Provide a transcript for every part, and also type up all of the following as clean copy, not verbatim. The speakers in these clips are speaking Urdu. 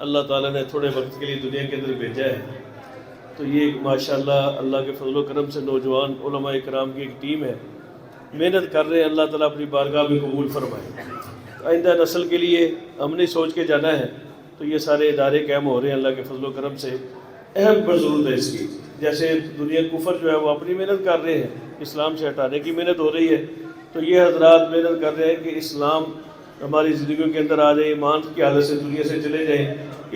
اللہ تعالیٰ نے تھوڑے وقت کے لیے دنیا کے اندر بھیجا ہے، تو یہ ماشاءاللہ اللہ کے فضل و کرم سے نوجوان علماء کرام کی ایک ٹیم ہے، محنت کر رہے ہیں۔ اللہ تعالیٰ اپنی بارگاہ میں قبول فرمائے۔ آئندہ نسل کے لیے ہم نے سوچ کے جانا ہے، تو یہ سارے ادارے قائم ہو رہے ہیں اللہ کے فضل و کرم سے۔ اہم پر ضرورت ہے اس کی، جیسے دنیا کفر جو ہے وہ اپنی محنت کر رہے ہیں، اسلام سے ہٹانے کی محنت ہو رہی ہے، تو یہ حضرات محنت کر رہے ہیں کہ اسلام ہماری زندگیوں کے اندر آ جائے، ایمان کی حالت سے دنیا سے چلے جائیں،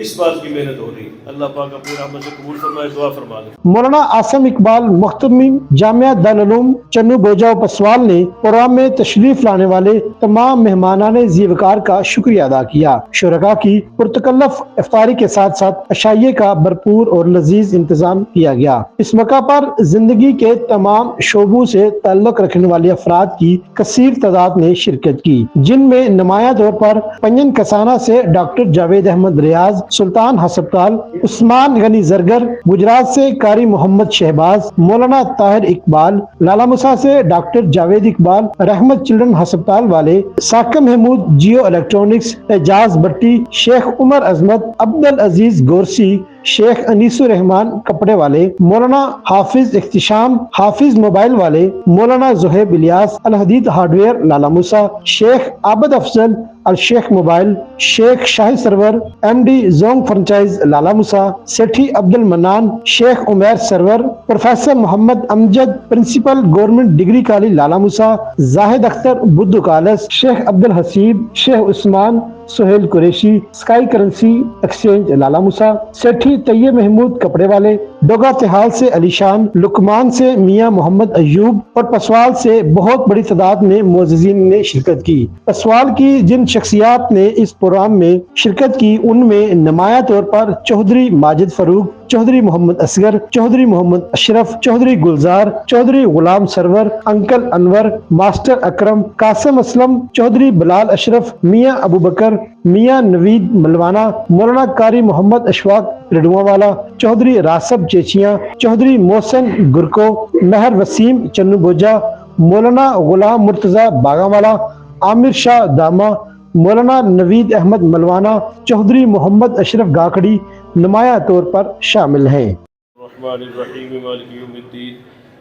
اس بات کی محنت ہو رہی ہے۔ اللہ پاک اپنی رحمت سے قبول فرمائے، دعا فرما لیں۔ مولانا عاصم اقبال محتمم جامعہ دارالعلوم چنو بوجا پسوال نے پروگرام میں تشریف لانے والے تمام مہمانان ذی وقار کا شکریہ ادا کیا۔ شرکاء کی پرتکلف افطاری کے ساتھ ساتھ عشائیے کا بھرپور اور لذیذ انتظام کیا گیا۔ اس موقع پر زندگی کے تمام شعبوں سے تعلق رکھنے والے افراد کی کثیر تعداد نے شرکت کی، جن میں نمایاں طور پر پنجن کسانہ سے ڈاکٹر جاوید احمد ریاض، سلطان ہسپتال عثمان غنی زرگر، گجرات سے قاری محمد شہباز، مولانا طاہر اقبال، لالا مسا سے ڈاکٹر جاوید اقبال، رحمت چلڈرن ہسپتال والے، ساکم محمود جیو الیکٹرانکس، اعجاز بٹی، شیخ عمر عظمت، عبدالعزیز گورسی، شیخ انیس الرحمان کپڑے والے، مولانا حافظ احتشام، حافظ موبائل والے، Maulana Zohaib Ilyas, Al Hadid hardware Lala Musa, Sheikh Abid Afzal, Al Sheikh mobile, Sheikh Shahi Sarwar, M D Zong franchise Lala Musa, Sethi Abdul Mannan, Sheikh Umair Sarwar, professor Muhammad Amjad, principal government degree college Lala Musa, Zahid Akhtar Baddo college, Sheikh Abdul Haseeb, Sheikh Usman, Sohail Qureshi, sky currency exchange Lala Musa, Sethi Tayyab Mahmood کپڑے والے، ڈوگا تحال سے علی شان، لکمان سے میاں محمد ایوب اور پسوال سے بہت بڑی تعداد میں معززین نے شرکت کی۔ پسوال کی جن شخصیات نے اس پروگرام میں شرکت کی، ان میں نمایاں طور پر چودھری ماجد فروغ، چودھری محمد اصغر، چودھری محمد اشرف، چودھری گلزار، چودھری غلام سرور، انکل انور، ماسٹر اکرم، قاسم اسلم، چودھری بلال اشرف، میاں ابو بکر، میاں نوید ملوانا، مولانا قاری محمد اشفاق رڈواں والا، چودھری راسب چیچیاں، چودھری محسن گرکو، مہر وسیم چنو بوجا، مولانا غلام مرتضی باغاں والا، عامر شاہ دامہ، مولانا نوید احمد ملوانا، چودھری محمد اشرف گاکھڑی نمایاں طور پر شامل ہیں۔ الرحمن الرحیم مالک یوم الدین،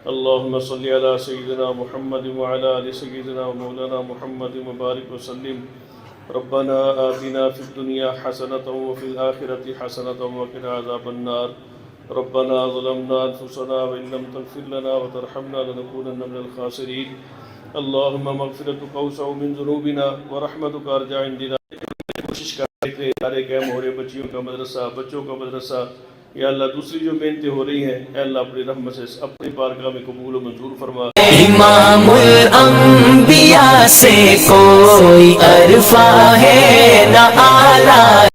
اللہم صلی علی سیدنا محمد وعلی آل سیدنا مولانا محمد مبارک وسلم۔ ربنا آتنا فی الدنیا حسنۃ وفی الآخرۃ حسنۃ وقنا عذاب النار۔ ربنا ظلمنا انفسنا وان لم تغفر لنا وترحمنا لنکونن من الخاسرین۔ اللہم مغفرتک اوسع من ذنوبنا ورحمتک ارجع عندنا۔ کوشش کر رہے تھے ادارے قائم ہو رہے، بچیوں کا مدرسہ، بچوں کا مدرسہ، یا اللہ دوسری جو محنتیں ہو رہی ہیں، اے اللہ اپنی رحمت سے اپنی بارگاہ میں قبول و منظور فرما۔ امام الانبیاء سے کوئی عرفہ ہے نہ اعلیٰ